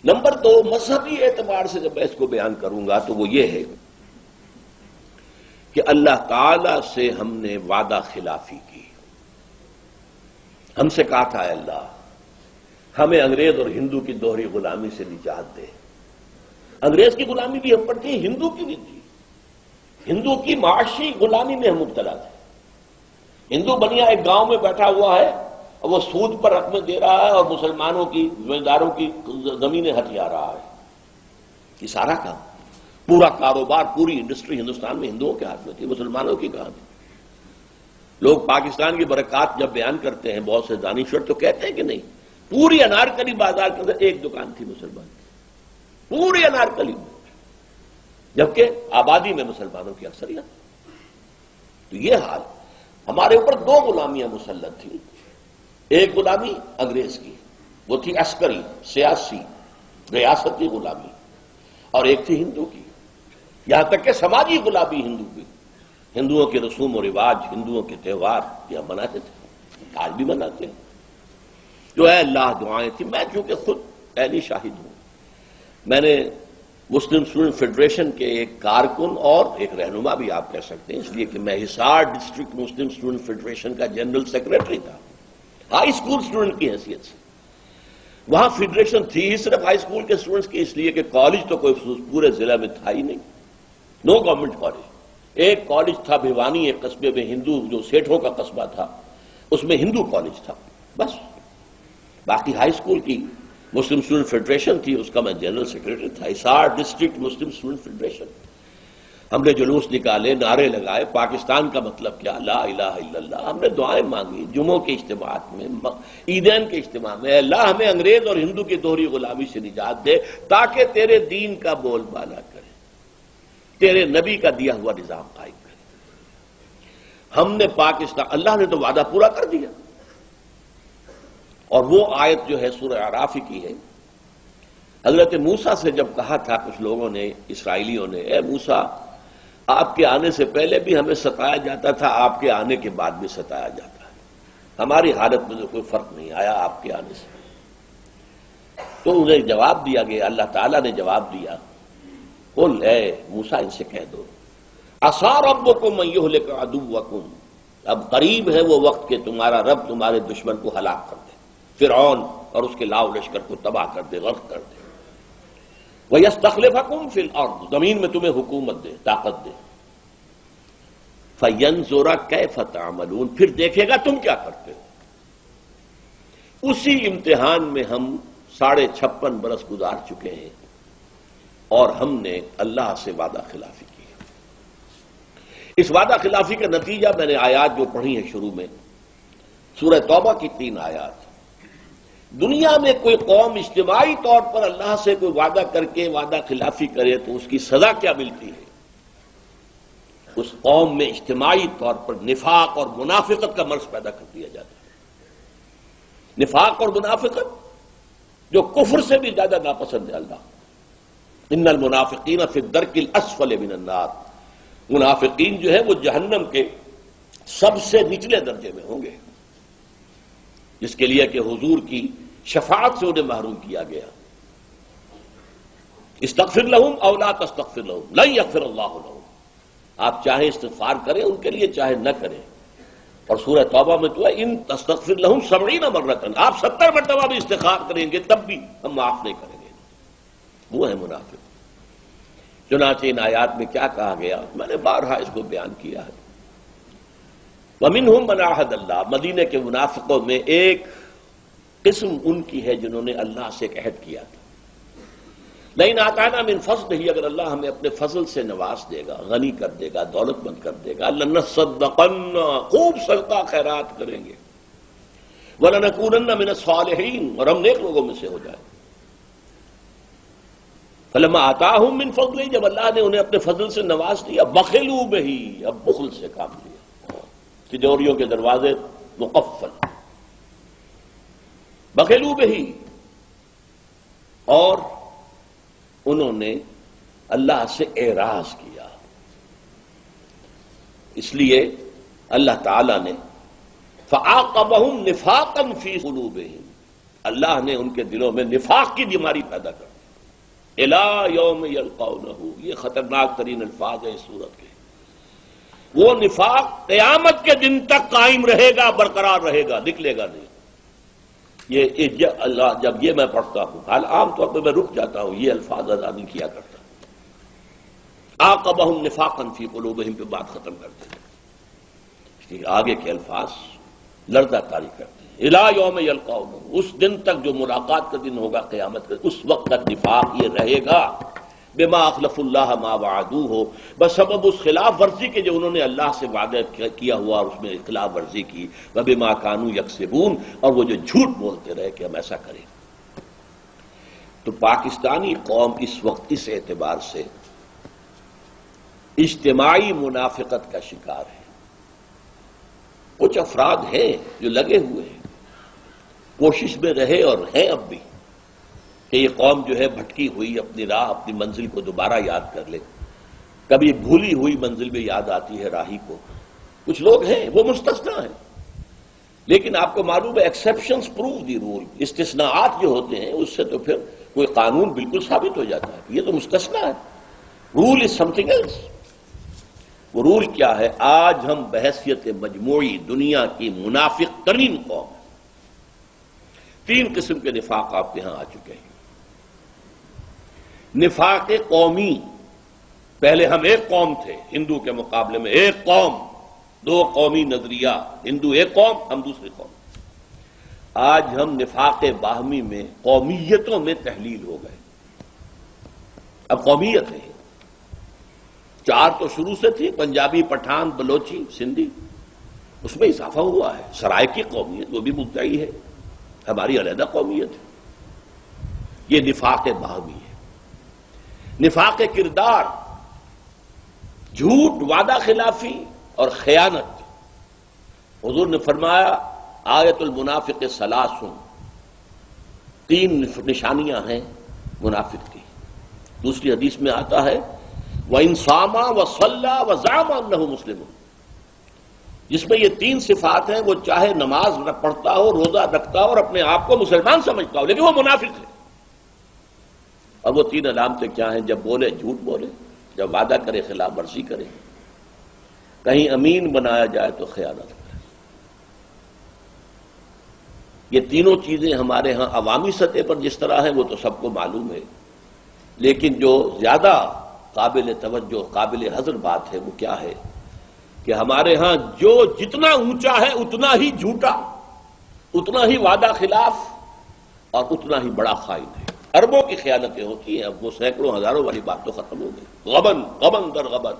Number دو، مذہبی اعتبار سے جب میں اس کو بیان کروں گا تو وہ یہ ہے کہ اللہ تعالی سے ہم نے وعدہ خلافی کی. ہم سے کہا تھا اے اللہ ہمیں انگریز اور ہندو کی دوہری غلامی سے نجات دے. انگریز کی غلامی بھی ہم پر تھی، ہندو کی بھی تھی. ہندو کی معاشی غلامی میں ہم مبتلا تھے. ہندو بنیا ایک گاؤں میں بیٹھا ہوا ہے اور وہ سود پر رقمیں دے رہا ہے اور مسلمانوں کی زمینداروں کی زمینیں ہتھیا رہا ہے. یہ سارا کام، پورا کاروبار، پوری انڈسٹری ہندوستان میں ہندوؤں کے ہاتھ میں تھی، مسلمانوں کی کہاں تھی. لوگ پاکستان کی برکات جب بیان کرتے ہیں بہت سے دانشور تو کہتے ہیں کہ نہیں، پوری انارکلی بازار کے اندر ایک دکان تھی مسلمان کی، پوری انارکلی میں، جبکہ آبادی میں مسلمانوں کی اکثریت. تو یہ حال، ہمارے اوپر دو غلامیاں مسلط تھیں. ایک غلامی انگریز کی، وہ تھی عسکری، سیاسی، ریاستی غلامی، اور ایک تھی ہندو کی. یہاں تک کہ سماجی غلامی ہندو کی. ہندوؤں کے رسوم و رواج، ہندوؤں کے تہوار یہ ہم مناتے تھے، آج بھی مناتے ہیں. جو اے اللہ دعائیں تھیں. میں چونکہ خود عینی شاہد ہوں، میں نے مسلم اسٹوڈنٹ فیڈریشن کے ایک کارکن اور ایک رہنما بھی آپ کہہ سکتے ہیں، اس لیے کہ میں حصار ڈسٹرکٹ مسلم اسٹوڈنٹ فیڈریشن کا جنرل سیکرٹری تھا، ہائی اسکول اسٹوڈنٹ کی حیثیت سے. وہاں فیڈریشن تھی ہی صرف ہائی اسکول کے اسٹوڈنٹس کی، اس لیے کہ کالج تو کوئی پورے ضلع میں تھا ہی نہیں، نو گورنمنٹ کالج. ایک کالج تھا بھیوانی، ایک قصبے میں ہندو، جو سیٹھوں کا قصبہ تھا، اس میں ہندو کالج تھا بس. باقی ہائی اسکول کی مسلم اسٹوڈنٹ فیڈریشن تھی، اس کا میں جنرل سیکرٹری تھا، حصار ڈسٹرکٹ مسلم اسٹوڈنٹ فیڈریشن. ہم نے جلوس نکالے، نعرے لگائے، پاکستان کا مطلب کیا، لا الہ الا اللہ. ہم نے دعائیں مانگی جمعوں کے اجتماعات میں، عیدین کے اجتماع میں، اللہ ہمیں انگریز اور ہندو کی دوہری غلامی سے نجات دے تاکہ تیرے دین کا بول بالا کرے، تیرے نبی کا دیا ہوا نظام قائم کرے. ہم نے پاکستان، اللہ نے تو وعدہ پورا کر دیا. اور وہ آیت جو ہے سورہ اعراف کی ہے، حضرت موسیٰ سے جب کہا تھا کچھ لوگوں نے، اسرائیلیوں نے، اے موسیٰ آپ کے آنے سے پہلے بھی ہمیں ستایا جاتا تھا، آپ کے آنے کے بعد بھی ستایا جاتا ہے، ہماری حالت میں تو کوئی فرق نہیں آیا آپ کے آنے سے. تو انہیں جواب دیا گیا، اللہ تعالیٰ نے جواب دیا، قل اے موسیٰ ان سے کہہ دو، عسیٰ ربکم ان یہلک عدوکم، اب قریب ہے وہ وقت کہ تمہارا رب تمہارے دشمن کو ہلاک کر دے، فرعون اور اس کے لاؤ لشکر کو تباہ کر دے، غرق کر دے. وَيَسْتَخْلِفَكُمْ فِي الْأَرْضِ، زمین میں تمہیں حکومت دے، طاقت دے. فَيَنْظُرَ كَيْفَ تَعْمَلُونَ، پھر دیکھے گا تم کیا کرتے ہو. اسی امتحان میں ہم 56.5 برس گزار چکے ہیں اور ہم نے اللہ سے وعدہ خلافی کی. اس وعدہ خلافی کا نتیجہ میں نے آیات جو پڑھی ہیں شروع میں، سورہ توبہ کی 3 آیات. دنیا میں کوئی قوم اجتماعی طور پر اللہ سے کوئی وعدہ کر کے وعدہ خلافی کرے تو اس کی سزا کیا ملتی ہے. اس قوم میں اجتماعی طور پر نفاق اور منافقت کا مرض پیدا کر دیا جاتا ہے. نفاق اور منافقت جو کفر سے بھی زیادہ ناپسند ہے اللہ. ان المنافقین فی الدرک الاسفل من النار، منافقین جو ہے وہ جہنم کے سب سے نچلے درجے میں ہوں گے، جس کے لیے کہ حضور کی شفاعت سے انہیں محروم کیا گیا. استغفر لہم او لا تستغفر لہم لن یغفر اللہ لہم، آپ چاہے استغفار کریں ان کے لیے چاہے نہ کریں. اور سورہ توبہ میں تو ہے ان تستغفر لہم 70 مرۃ، آپ 70 مرتبہ بھی استغفار کریں گے تب بھی ہم معاف نہیں کریں گے. وہ ہے منافق. چنانچہ ان آیات میں کیا کہا گیا، میں نے بارہا اس کو بیان کیا ہے. وَمِنْهُمْ مَنْ عَاهَدَ اللَّهَ، مدینے کے منافقوں میں ایک قسم ان کی ہے جنہوں نے اللہ سے ایک عہد کیا تھا. لَئِنْ آتَانَا مِنْ فَضْلِهِ، اگر اللہ ہمیں اپنے فضل سے نواز دے گا، غنی کر دے گا، دولت مند کر دے گا، لَنَصَّدَّقَنَّ، خوب صدقہ خیرات کریں گے، وَلَنَكُونَنَّ مِنَ الصَّالِحِينَ، اور ہم نیک لوگوں میں سے ہو جائیں. فَلَمَّا آتَاهُم مِّن فَضْلِهِ، جب اللہ نے انہیں اپنے فضل سے نواز دیا، بَخِلُوا بِهِ، اب بخل سے کام لیا، تجوریوں کے دروازے مقفل، بخلوا بہی، اور انہوں نے اللہ سے اعراض کیا. اس لیے اللہ تعالی نے فَعَاقَبَهُمْ نِفَاقًا فِي قُلُوبِهِمْ، اللہ نے ان کے دلوں میں نفاق کی بیماری پیدا کر دی. الی یوم یلقونہ، یہ خطرناک ترین الفاظ ہیں اس سورت کے. وہ نفاق قیامت کے دن تک قائم رہے گا، برقرار رہے گا، نکلے گا نہیں. یہ اللہ جب یہ میں پڑھتا ہوں، حال عام طور پہ میں رک جاتا ہوں، یہ الفاظ ادا نہیں کیا کرتا. عاقبہم نفاقا فی قلوبہم پہ بات ختم کرتے ہیں. آگے کے الفاظ لرزہ طاری کرتے ہیں. الی یوم یلقونہ، اس دن تک جو ملاقات کا دن ہوگا قیامت کا، اس وقت تک نفاق یہ رہے گا. بما اخلف اللہ ما وعدوہ، بسبب اس خلاف ورزی کے جو انہوں نے اللہ سے وعدہ کیا ہوا اور اس میں خلاف ورزی کی. وبما کانوا یکسبون، اور وہ جو جھوٹ بولتے رہے کہ ہم ایسا کریں. تو پاکستانی قوم اس وقت اس اعتبار سے اجتماعی منافقت کا شکار ہے. کچھ افراد ہیں جو لگے ہوئے ہیں، کوشش میں رہے اور ہیں اب بھی، کہ یہ قوم جو ہے بھٹکی ہوئی اپنی راہ، اپنی منزل کو دوبارہ یاد کر لے. کبھی بھولی ہوئی منزل میں یاد آتی ہے راہی کو. کچھ لوگ ہیں وہ مستثنا ہیں، لیکن آپ کو معلوم ہے ایکسیپشنز پروو دی رول. استثناءات جو ہوتے ہیں اس سے تو پھر کوئی قانون بالکل ثابت ہو جاتا ہے. یہ تو مستثنا ہے. رول از سم تھنگ ایلس. وہ رول کیا ہے؟ آج ہم بحیثیت مجموعی دنیا کی منافق ترین قوم ہے. 3 قسم کے نفاق آپ کے ہاں آ چکے ہیں. نفاق قومی، پہلے ہم ایک قوم تھے ہندو کے مقابلے میں، ایک قوم، 2 قومی نظریہ، ہندو ایک قوم، ہم دوسری قوم. آج ہم نفاق باہمی میں قومیتوں میں تحلیل ہو گئے. اب قومیت ہے، 4 تو شروع سے تھی، پنجابی، پٹھان، بلوچی، سندھی، اس میں اضافہ ہوا ہے. سرائکی قومیت وہ بھی مدعی ہے، ہماری علیحدہ قومیت ہے. یہ نفاق باہمی ہے. نفاق کردار، جھوٹ، وعدہ خلافی اور خیانت. حضور نے فرمایا آیت المنافق ثلاث، 3 نشانیاں ہیں منافق کی. دوسری حدیث میں آتا ہے وَإِن صَامَ وَصَلَّى وَزَعَمَ أَنَّهُ مُسْلِمٌ، جس میں یہ 3 صفات ہیں. وہ چاہے نماز پڑھتا ہو، روزہ رکھتا ہو اور اپنے آپ کو مسلمان سمجھتا ہو، لیکن وہ منافق ہے. اور وہ 3 علامتیں کیا ہیں؟ جب بولے جھوٹ بولے، جب وعدہ کرے خلاف ورزی کرے، کہیں امین بنایا جائے تو خیانت کرے. یہ تینوں چیزیں ہمارے ہاں عوامی سطح پر جس طرح ہیں وہ تو سب کو معلوم ہے، لیکن جو زیادہ قابل توجہ، قابل حذر بات ہے وہ کیا ہے کہ ہمارے ہاں جو جتنا اونچا ہے اتنا ہی جھوٹا، اتنا ہی وعدہ خلاف اور اتنا ہی بڑا خائن ہے. اربوں کی خیانتیں ہوتی ہیں. اب وہ سینکڑوں ہزاروں والی بات تو ختم ہو گئی. غبن در غبن.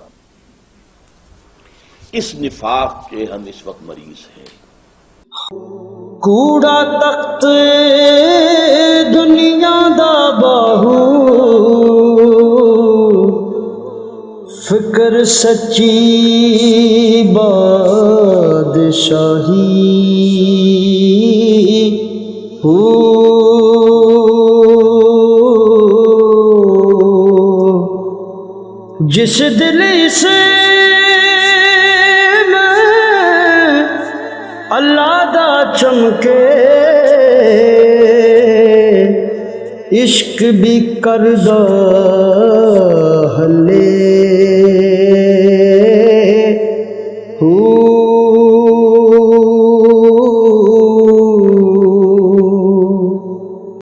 اس نفاق کے ہم اس وقت مریض ہیں. کوڑا تخت دنیا دا باہو، فکر سچی بادشاہی ہو. جس دل سے میں اللہ دا چمکے، عشق بھی کردہ ہلے.